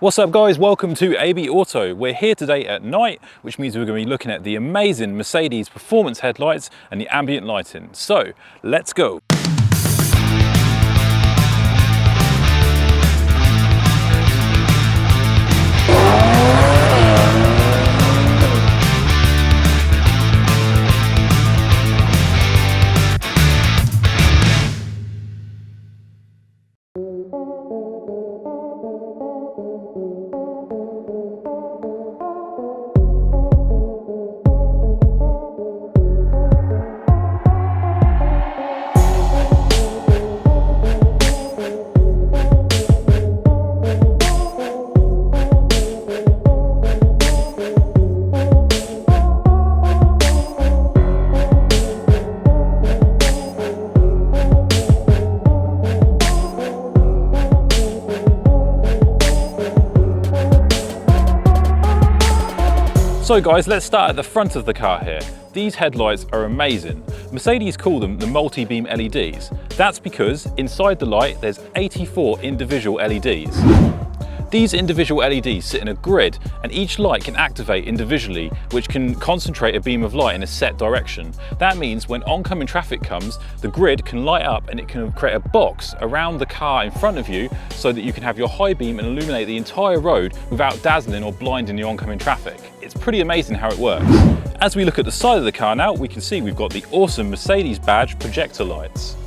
What's up guys, welcome to ABAUTO. We're here today at night, which means we're going to be looking at the amazing Mercedes performance headlights and the ambient lighting. So, let's go. So guys, let's start at the front of the car here. These headlights are amazing. Mercedes call them the multi-beam LEDs. That's because inside the light there's 84 individual LEDs. These individual LEDs sit in a grid and each light can activate individually, which can concentrate a beam of light in a set direction. That means when oncoming traffic comes, the grid can light up and it can create a box around the car in front of you so that you can have your high beam and illuminate the entire road without dazzling or blinding the oncoming traffic. It's pretty amazing how it works. As we look at the side of the car now, we can see we've got the awesome Mercedes badge projector lights.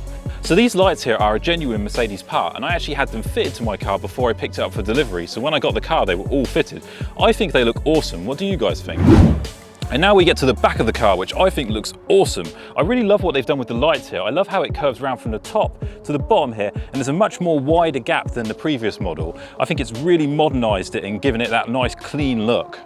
So these lights here are a genuine Mercedes part, and I actually had them fitted to my car before I picked it up for delivery, so when I got the car they were all fitted. I think they look awesome. What do you guys think? And now we get to the back of the car, which I think looks awesome. I really love what they've done with the lights here. I love how it curves around from the top to the bottom here, and there's a much more wider gap than the previous model. I think it's really modernized it and given it that nice clean look.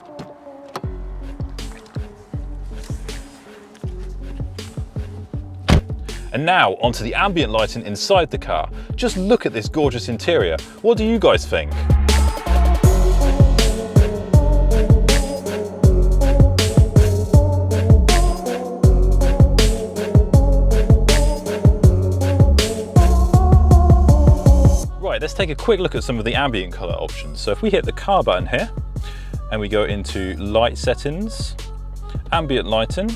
And now onto the ambient lighting inside the car. Just look at this gorgeous interior. What do you guys think? Right, let's take a quick look at some of the ambient color options. So if we hit the car button here and we go into light settings, ambient lighting,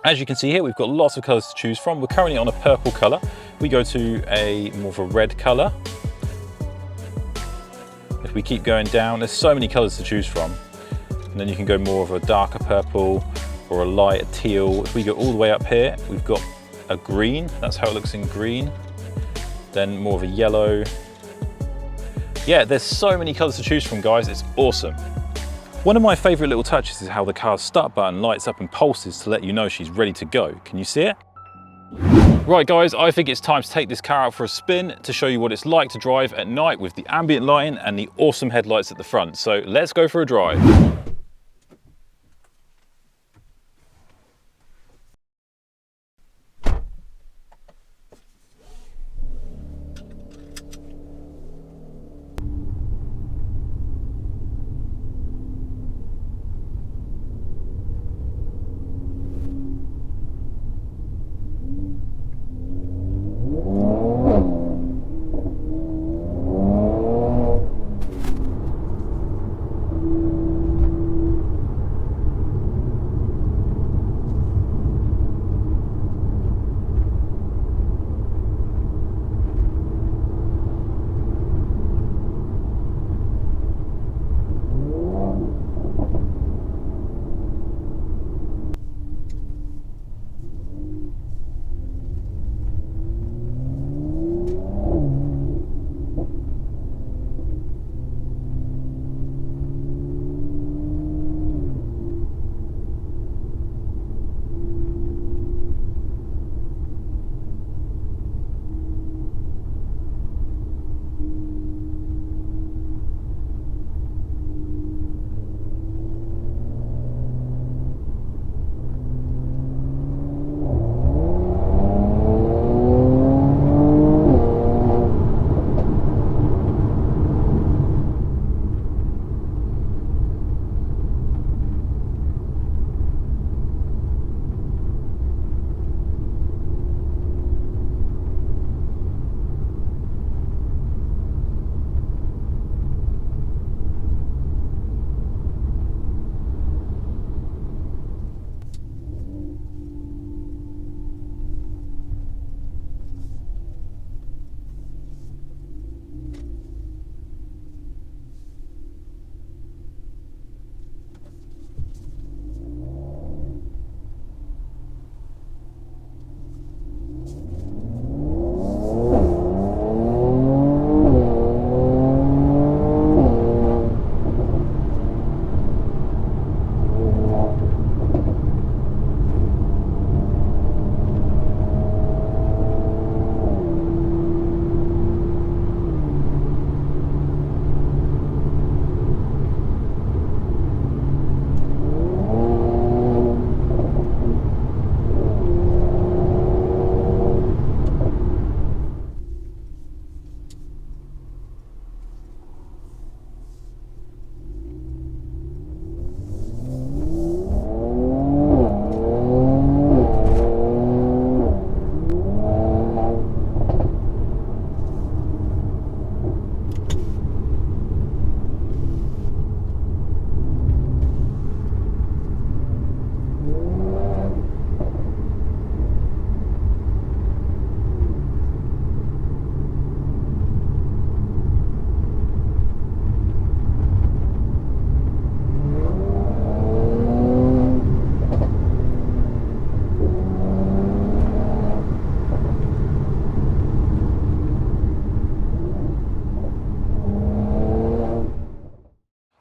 as you can see here, we've got lots of colors to choose from. We're currently on a purple color. We go to a more of a red color. If we keep going down, there's so many colors to choose from. And then you can go more of a darker purple or a light teal. If we go all the way up here, we've got a green. That's how it looks in green. Then more of a yellow. Yeah, there's so many colors to choose from, guys. It's awesome. One of my favorite little touches is how the car's start button lights up and pulses to let you know she's ready to go. Can you see it? Right guys, I think it's time to take this car out for a spin to show you what it's like to drive at night with the ambient lighting and the awesome headlights at the front. So let's go for a drive.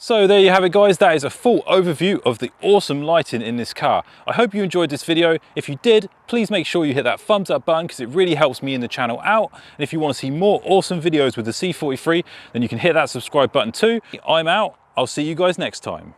So there you have it guys, that is a full overview of the awesome lighting in this car. I hope you enjoyed this video. If you did, please make sure you hit that thumbs up button because it really helps me and the channel out. And if you want to see more awesome videos with the C43, then you can hit that subscribe button too. I'm out, I'll see you guys next time.